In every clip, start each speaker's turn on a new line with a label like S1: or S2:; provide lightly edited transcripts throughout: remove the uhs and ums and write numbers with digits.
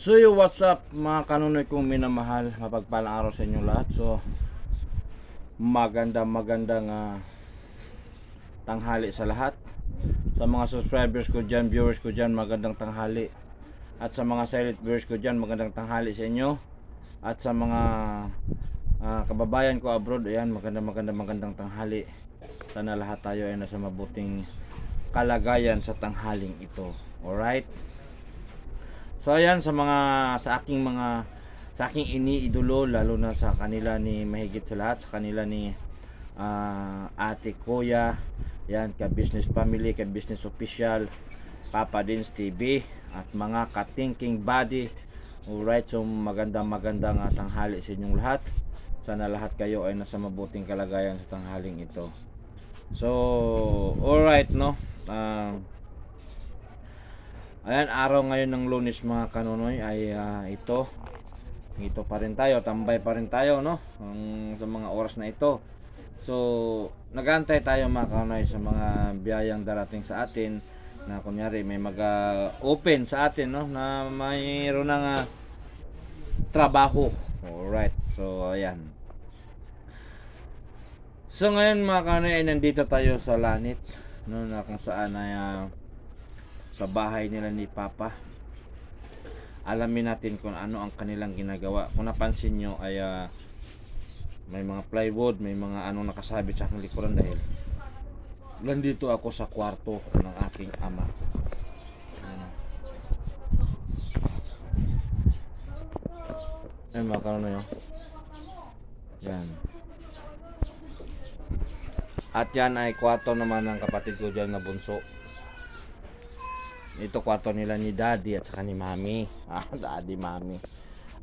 S1: So yo, what's up mga kanunoy kong minamahal, mapagpalang araw sa inyo lahat. So magandang tanghali sa lahat. Sa mga subscribers ko dyan, viewers ko dyan, magandang tanghali. At sa mga silent viewers ko dyan, magandang tanghali sa inyo. At sa mga kababayan ko abroad, ayan, magandang tanghali. Sana lahat tayo ay nasa mabuting kalagayan sa tanghaling ito. Alright. So ayan, sa aking iniidolo, lalo na sa kanila ni mahigit sa lahat, sa kanila ni ate, kuya, yan, ka business family, ka business official, Papa Dins TV, at mga ka-thinking body. Alright, so magandang tanghali sa inyong lahat. Sana lahat kayo ay nasa mabuting kalagayan sa tanghaling ito. So alright, no, ayan, araw ngayon ng Lunes mga kanunoy ay ito pa rin tayo, tambay pa rin tayo, no, sa mga oras na ito. So nagantay tayo mga kanunoy sa mga biyayang darating sa atin, na kunyari may open sa atin, no, na mayroon ng trabaho. Alright, so ayan. So ngayon mga kanunoy ay nandito tayo sa Lanit, no, na kung saan ay sa bahay nila ni Papa. Alamin natin kung ano ang kanilang ginagawa. Kung napansin nyo ay may mga plywood, may mga anong nakasabit sa aking likuran dahil nandito ako sa kwarto ng aking ama. Ayan mga kanunoy, yan. At yan ay kwarto naman ng kapatid ko dyan na bunso. Ito kwarto nila ni Daddy at saka ni Mami. Daddy, Mami.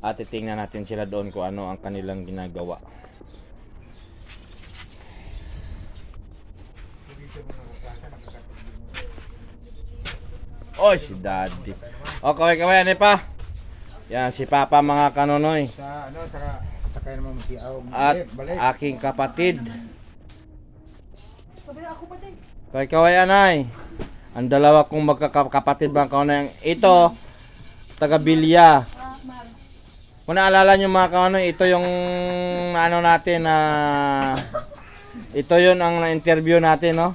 S1: At titingnan natin sila doon kung ano ang kanilang ginagawa. Oy, si Daddy. Okay, ano pa? Yan, si Papa mga kanunoy.
S2: Sa sakay naman si Aw.
S1: At aking kapatid. Kay anay. Ang dalawa kong magkakapatid bang kaunay. Ito, taga Bilya. Kung naalala nyo mga kaunay, ito yung ano natin na ito yun ang na-interview natin, no?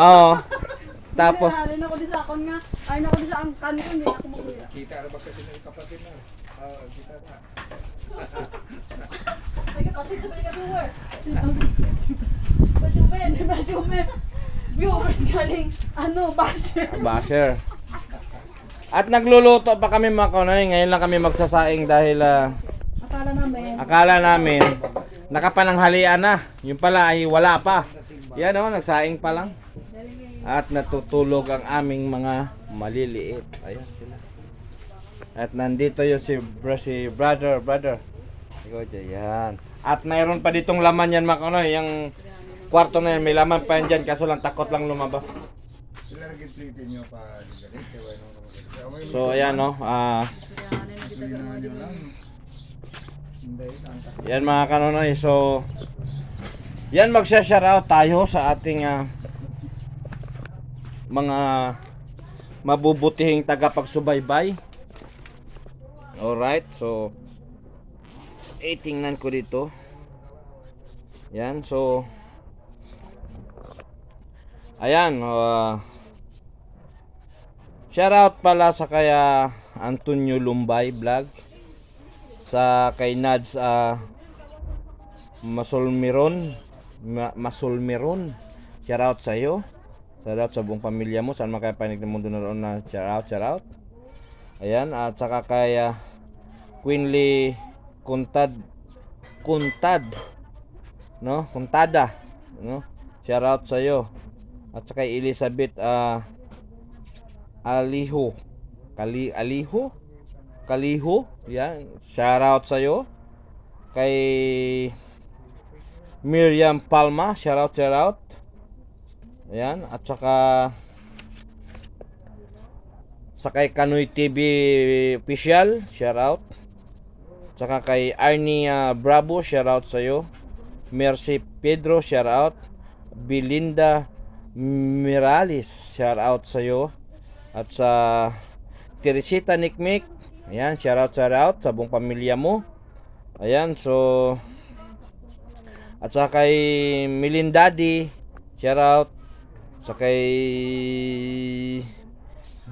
S1: Oo. Tapos
S3: ayun ako di sa akon nga. Ayun ako di sa angkan ko, hindi ako maguya.
S2: Kita ra ba kasi ng kapatid na? Kita ra.
S3: May kapatid sa mga viewer. Bajumen. Viewers galing basher. At nagluluto pa kami mga kaunay. Ngayon lang kami magsasaing dahil akala namin nakapananghalian na. Yung pala ay wala pa. Yan o, nagsaing pa lang. At natutulog ang aming mga maliliit. Ayan sila. At nandito yung si brother. Ikaw dyan, yan. At mayroon pa ditong laman yan mga kaunay. Yung kwarto na yan, may laman pa yan dyan, kaso lang takot lang lumabas.
S2: Sila rin plitin nyo pa.
S1: So ayan, no, yan mga kanunoy. So yan, magsha-shoutout tayo sa ating mga mabubutihing tagapagsubaybay. Alright, so tingnan ko dito. Yan, so ayan, shoutout pala sa kaya Antonio Lumbay Vlog, sa kay Nads Masulmiron, shoutout sa iyo, shoutout sa buong pamilya mo, saan makapanig ng mundo na roon, na shoutout. Ayan, at saka kay Queenly Kuntad, no, Kuntada, no, shoutout sa iyo. At saka kay Elizabeth Kaliho, yan, shoutout sa iyo. Kay Miriam Palma, shoutout. Ayan, at saka sa kay Kanoy TV official, shoutout. Saka kay Arnie Bravo, shoutout sa iyo. Mercy Pedro, shoutout. Belinda Mirales, shoutout sa iyo. At sa Teresita Nikmik. Ayan, shout out sa buong pamilya mo. Ayan, so at sa kay Milindadi, shout out sa kay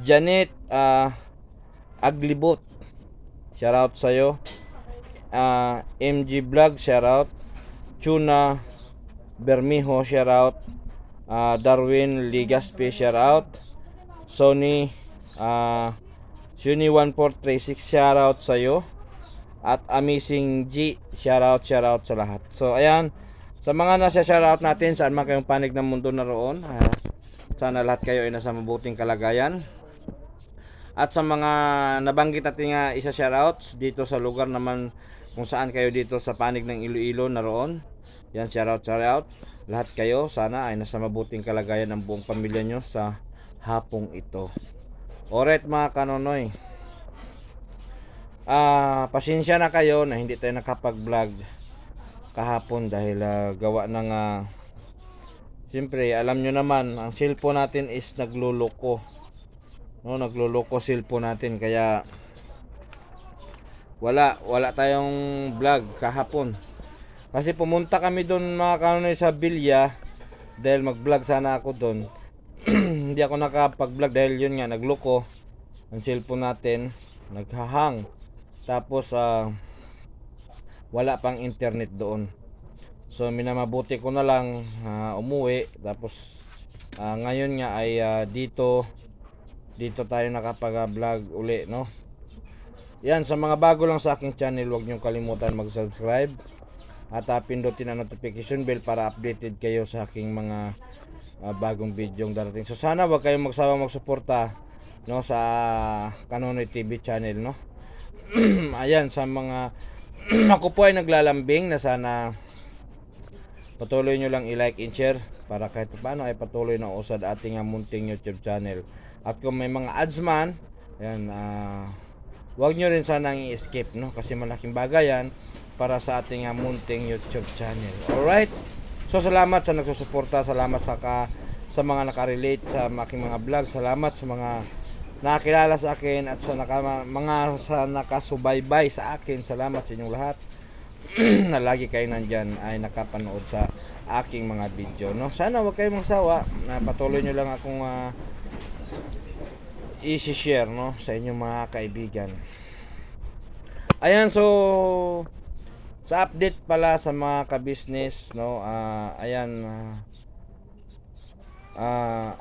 S1: Janet Aglibot. Shout out sa iyo. MG Vlog, shout out. Chuna Bermijo, shout out. Darwin Ligaspi, shout out. Sony Sony 1436, shout out sa iyo. At Amazing G, shout out sa lahat. So ayan, sa mga nasa shout out natin, saan man kayong panig ng mundo naroon, sana lahat kayo ay nasa mabuting kalagayan. At sa mga nabanggit natin nga isa shout outs dito sa lugar naman kung saan kayo dito sa panig ng Iloilo naroon, yan, shout out lahat kayo, sana ay nasa mabuting kalagayan ang buong pamilya nyo sa hapong ito. Alright mga kanonoy, pasensya na kayo na hindi tayo nakapag-vlog kahapon dahil gawa ng siyempre alam nyo naman ang cellphone natin is nagluloko, no, nagluloko cellphone natin, kaya wala tayong vlog kahapon kasi pumunta kami doon mga kanonoy sa Bilya dahil mag-vlog sana ako doon. Hindi ako nakapag-vlog dahil yun nga, nagloko ang cellphone natin, naghahang, tapos wala pang internet doon. So minamabuti ko na lang umuwi, tapos ngayon nga ay dito tayo nakapag-vlog uli, no. Yan, sa mga bago lang sa aking channel, huwag niyong kalimutan mag-subscribe at pindutin ang notification bell para updated kayo sa aking mga bagong video darating. So sana huwag kayong magsawang magsuporta, no, sa Kanonoy TV channel, no. Ayan, sa mga ako po ay naglalambing na sana patuloy nyo lang i-like and share para kahit paano ay patuloy na usad ating munting YouTube channel. At kung may mga ads man, ayan, huwag nyo rin sanang i-skip, no, kasi malaking bagay yan para sa ating munting YouTube channel. Alright, so salamat sa nagsusuporta, salamat sa mga nakarelate sa aking mga vlog, salamat sa mga nakakilala sa akin at sa nakasubaybay sa akin. Salamat sa inyong lahat na lagi kayo nandyan ay nakapanood sa aking mga video, no. Sana huwag kayong magsawa na patuloy nyo lang akong i-share, no, sa inyong mga kaibigan. Ayan, so sa update pala sa mga ka-business, no, ayan,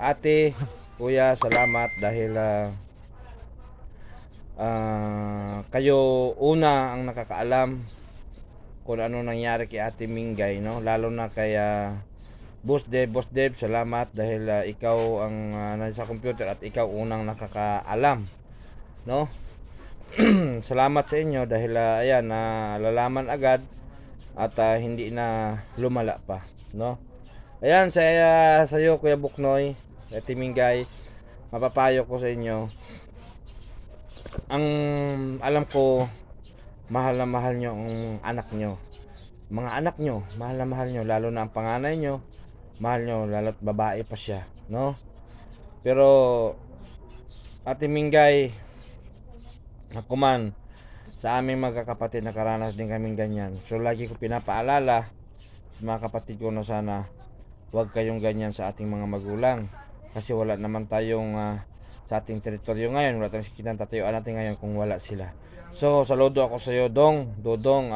S1: ate, kuya, salamat dahil kayo una ang nakakaalam kung ano nangyari kay Ate Mingay, no, lalo na kay Boss Dev, salamat dahil ikaw ang nasa computer at ikaw unang nakakaalam, no. Salamat sa inyo dahil ayan, lalaman agad at hindi na lumala pa, no. Ayan, sa iyo Kuya Buknoy, Ate Mingay, mapapayo ko sa inyo, ang alam ko mahal na mahal nyo ang anak nyo, mga anak nyo, mahal na mahal nyo, lalo na ang panganay nyo, mahal nyo, lalo't babae pa siya, no. Pero Ate Mingay, ako man, sa aming magkakapatid nakaranas din kaming ganyan. So lagi ko pinapaalala sa mga kapatid ko na sana huwag kayong ganyan sa ating mga magulang, kasi wala naman tayong sa ating teritoryo ngayon, wala tayong kinantatayuan natin ngayon kung wala sila. So saludo ako sa iyo, Dodong,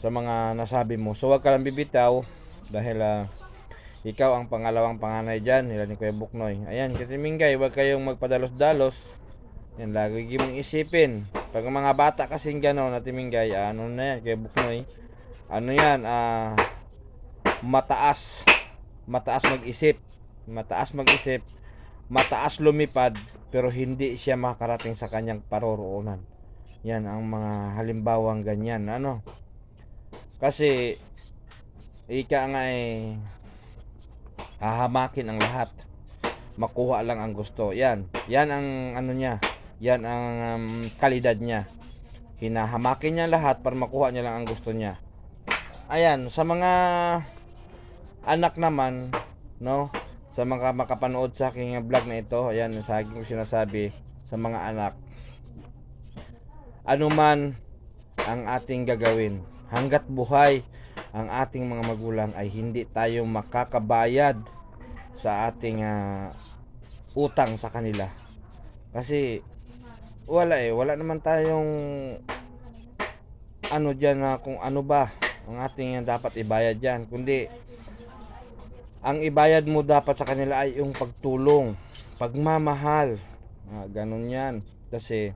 S1: sa mga nasabi mo. So huwag ka lang bibitaw dahil ikaw ang pangalawang panganay dyan, nila ni Kuya Buknoy. Ayan, Ate Mingay, huwag kayong magpadalos-dalos. Yan, lagi mong isipin. Pag mga bata kasing gano'n, Ate Mingay, ano na yan, Kuya Buknoy, ano yan, mataas mag-isip, mataas lumipad, pero hindi siya makarating sa kanyang paroroonan. Yan ang mga halimbawang ganyan, ano. Kasi ika nga hahamakin ang lahat, makuha lang ang gusto. Yan ang ano niya, yan ang kalidad niya. Hinahamakin niya lahat para makuha niya lang ang gusto niya. Ayan, sa mga anak naman, no, sa mga makapanood sa aking vlog na ito, ayan, sa aking sinasabi, sa mga anak. Anuman ang ating gagawin, hanggat buhay ang ating mga magulang ay hindi tayo makakabayad sa ating utang sa kanila. Kasi wala naman tayong ano dyan na kung ano ba ang ating dapat ibayad dyan, kundi ang ibayad mo dapat sa kanila ay yung pagtulong, pagmamahal. Ganun yan. Kasi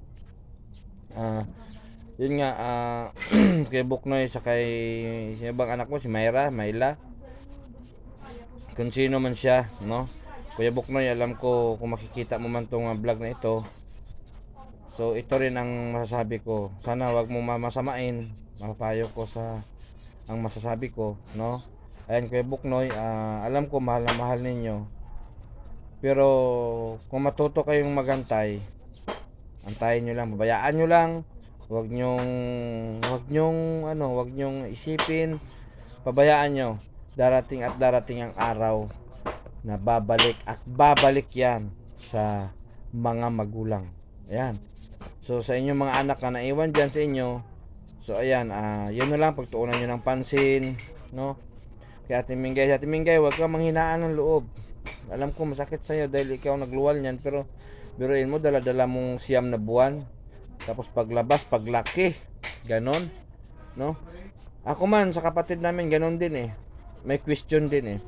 S1: yun nga, kay Buknoy sa kay sino bang anak mo, si Myla, kung sino man siya, no? Kuya Buknoy, alam ko kung makikita mo man tong vlog na ito. So ito rin ang masasabi ko, sana wag mo mamasamain, mapapayo ko sa ang masasabi ko, no? Ayan, Kuya Buknoy, alam ko mahal na mahal ninyo, pero kung matuto kayong magantay, antayin nyo lang, babayaan nyo lang. Wag nyong isipin, pabayaan nyo. Darating at darating ang araw na babalik at babalik yan sa mga magulang. Ayan. So sa inyong mga anak na naiwan dyan sa inyo, so ayan, yun na lang, pagtuunan nyo ng pansin, no? Kaya Ate Mingay, wag kang manghinaan ng loob. Alam ko masakit sa'yo dahil ikaw nagluwal niyan, pero biruin mo, dala-dala mong 9 na buwan. Tapos paglabas, paglaki, ganon, no? Ako man sa kapatid namin ganon din eh. May question din eh.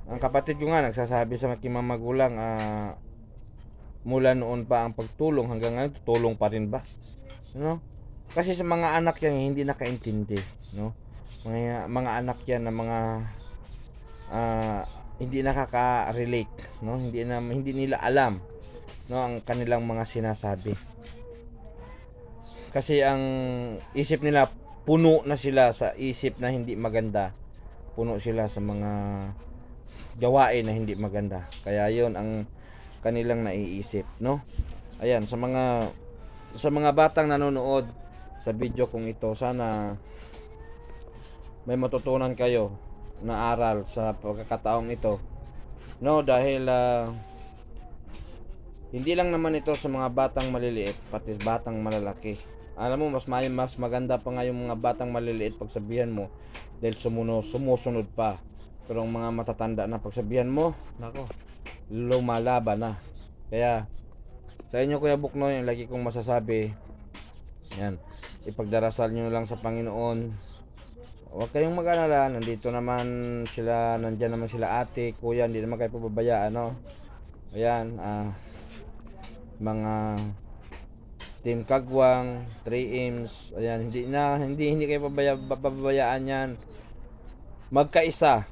S1: Ang kapatid ko nga nagsasabi sa aking mga magulang, mula noon pa ang pagtulong hanggang ngayon tutulong pa rin ba? No? Kasi sa mga anak yan hindi nakaintindi, no? Mga anak yan na mga hindi nakaka-relate, no? Hindi nila alam, no, ang kanilang mga sinasabi. Kasi ang isip nila, puno na sila sa isip na hindi maganda. Puno sila sa mga gawain na hindi maganda. Kaya yon ang kanilang naiisip, no? Ayan, sa mga batang nanonood sa video kong ito, sana may matutunan kayo na aral sa pagkakataong ito, no? Dahil hindi lang naman ito sa mga batang maliliit, pati batang malalaki. Alam mo, mas maganda pa nga yung mga batang maliliit pagsabihan mo, dahil sumusunod pa. Pero ang mga matatanda na pagsabihan mo, nako, lumalaban na. Kaya sa inyo, Kuya Buknoy, yung lagi kong masasabi, yan, ipagdarasal nyo lang sa Panginoon. Huwag kayong mag-alala, nandyan naman sila ate, kuya, hindi naman kayo pababayaan, no? Ayan, mga Team Kagwang, 3Ms, ayan, hindi kayo pababayaan yan. Magkaisa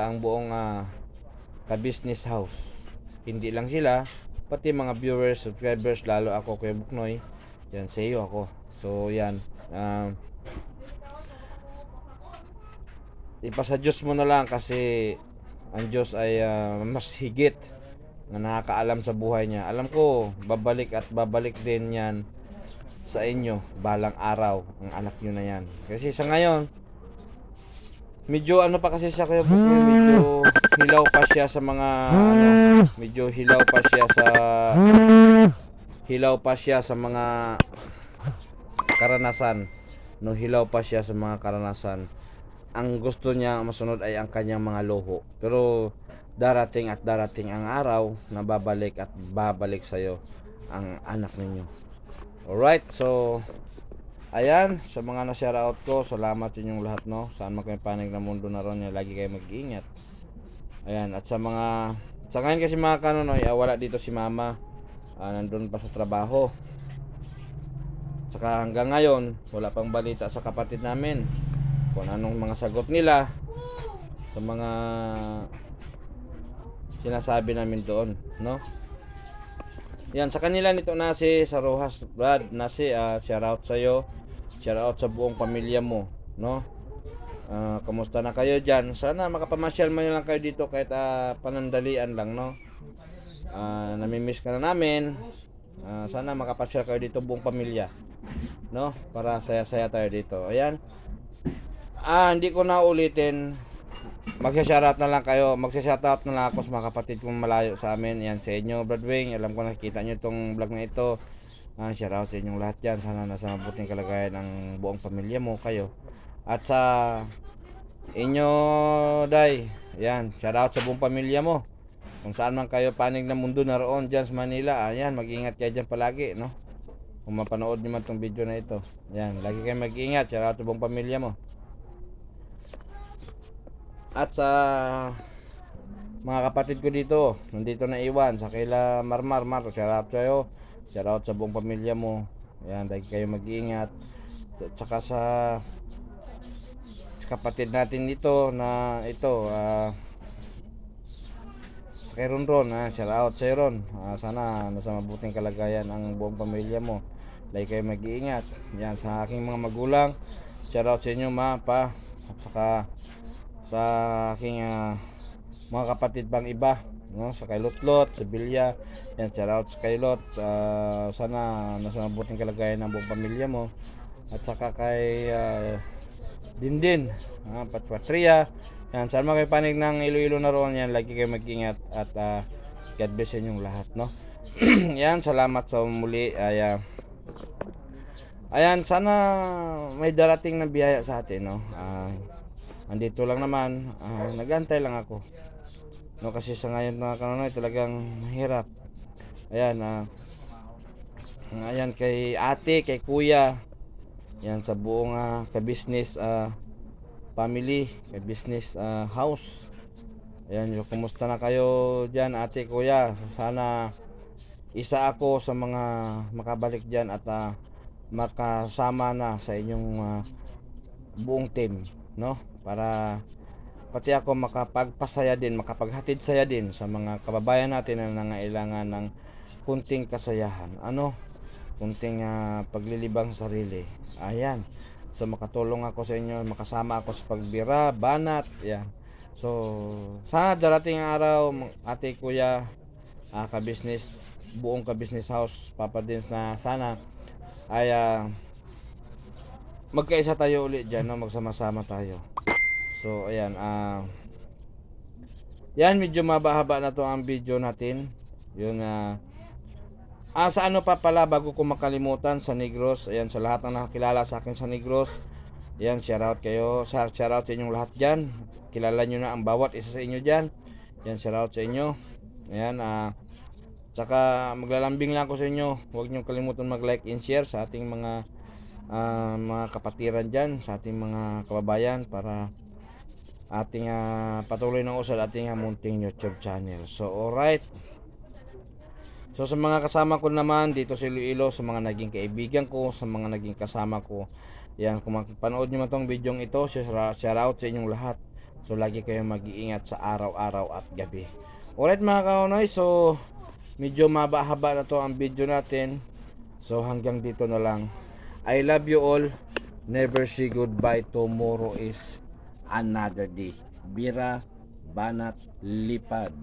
S1: ang buong ka-business house. Hindi lang sila, pati mga viewers, subscribers, lalo ako, Kuya Buknoy, yan, sa iyo ako. So yan, ipasa Diyos mo na lang, kasi ang Diyos ay mas higit na nakakaalam sa buhay niya. Alam ko, babalik at babalik din yan sa inyo balang araw, ang anak nyo na yan. Kasi sa ngayon, medyo ano pa kasi siya, Kuya Buknoy, medyo hilaw pa siya sa mga medyo hilaw pa siya sa mga karanasan, no? Hilaw pa siya sa mga karanasan. Ang gusto niya masunod ay ang kanyang mga loho. Pero darating at darating ang araw na babalik at babalik sa'yo ang anak ninyo. Alright, so ayan, sa mga na-share out ko, salamat sa inyong lahat, no? Saan man kayo panig na mundo na ron, lagi kayo mag-iingat. Ayan, at sa ngayon kasi mga kanonoy, wala dito si mama, nandun pa sa trabaho. Saka hanggang ngayon, wala pang balita sa kapatid namin kung anong mga sagot nila sa mga sinasabi namin doon, no? Yan, sa kanila nito Nasi, sa Rojas Brad, Nasi, shout out sa iyo, shout out sa buong pamilya mo, no? Kamusta na kayo diyan? Sana makapamasyal man lang kayo dito kahit panandalian lang, no? Namimiss ka na namin. Sana makapasyal kayo dito buong pamilya, no? Para saya-saya tayo dito. Ayan. Hindi ko na ulitin, Magsha-shoutout na lang kayo, magsha-shoutout na lang ako sa mga kapatid kong malayo sa amin. Yan sa inyo, Brad Wing. Alam ko nakikita nyo itong vlog na ito. Shoutout sa inyong lahat dyan. Sana nasa mabuting kalagayan ng buong pamilya mo kayo. At sa inyo, Day, yan, shoutout sa buong pamilya mo. Kung saan man kayo panig na mundo naroon dyan sa Manila, ayan, mag-ingat kayo dyan palagi, no? Kung mapanood nyo man itong video na ito, yan, lagi kayo mag-ingat. Shoutout sa buong pamilya mo. At sa mga kapatid ko dito, nandito na iwan sa kaila Marmar, shoutout sa'yo. Shoutout sa buong pamilya mo. Yan, lagi kayo mag-iingat. At saka sa kapatid natin dito na ito, sa kay Ronron, shoutout sa'yo Ron. Sana nasa mabuting kalagayan ang buong pamilya mo. Lagi kayo mag-iingat. Yan, sa aking mga magulang, shoutout sa inyo ma, pa. At saka sa aking mga kapatid pang iba, no? Sa kay Lotlot, sa Bilya, yan, shoutout sa kay Lot. Sana nasa mabuting kalagayan ng buong pamilya mo. At saka kay Dindin, Patria, yan, saan mga kayo panig ng Iloilo na roon, yan, lagi kayo mag-ingat. At God bless sa inyong lahat, no? Yan, salamat sa muli. Ayan, sana may darating na biyaya sa atin, no? Andito lang naman, nagantay lang ako, no, kasi sa ngayon mga kanonoy talagang mahirap. Ayan, ayan, kay ate, kay kuya, yan, sa buong ka-business family, ka-business house. Ayan, yung kumusta na kayo dyan, ate, kuya? Sana isa ako sa mga makabalik dyan at makasama na sa inyong buong team, no? Para pati ako makapagpasaya din, makapaghatid saya din sa mga kababayan natin na nangailangan ng kunting kasayahan, kunting paglilibang sa sarili. Ayan, so makatulong ako sa inyo, makasama ako sa pagbira, banat, yan. So sana darating ang araw, ate, kuya, ka-business, buong ka-business house, Papa Dins, na sana ay magkaisa tayo ulit dyan, no? Magsama-sama tayo. So ayan, yan, medyo mabahaba na to ang video natin. Yun, sa ano pa pala, bago ko makalimutan, sa Negros, ayan, sa lahat ng nakakilala sa akin sa Negros, ayan, shoutout kayo, shoutout sa inyong lahat dyan. Kilala nyo na ang bawat isa sa inyo dyan. Ayan, shoutout sa inyo. Ayan, tsaka maglalambing lang ako sa inyo, huwag nyo kalimutan mag-like and share sa ating mga kapatiran dyan, sa ating mga kababayan, para ating patuloy ng usad ating munting YouTube channel. So alright, so sa mga kasama ko naman dito sa Iloilo, sa mga naging kaibigan ko, sa mga naging kasama ko, yan, kung mapanood nyo man tong video ito, shoutout sa inyong lahat. So lagi kayong mag-iingat sa araw-araw at gabi. Alright mga kaunoy, so medyo mabahaba na to ang video natin. So hanggang dito na lang. I love you all. Never say goodbye. Tomorrow is another day. Bira, banat, lipad.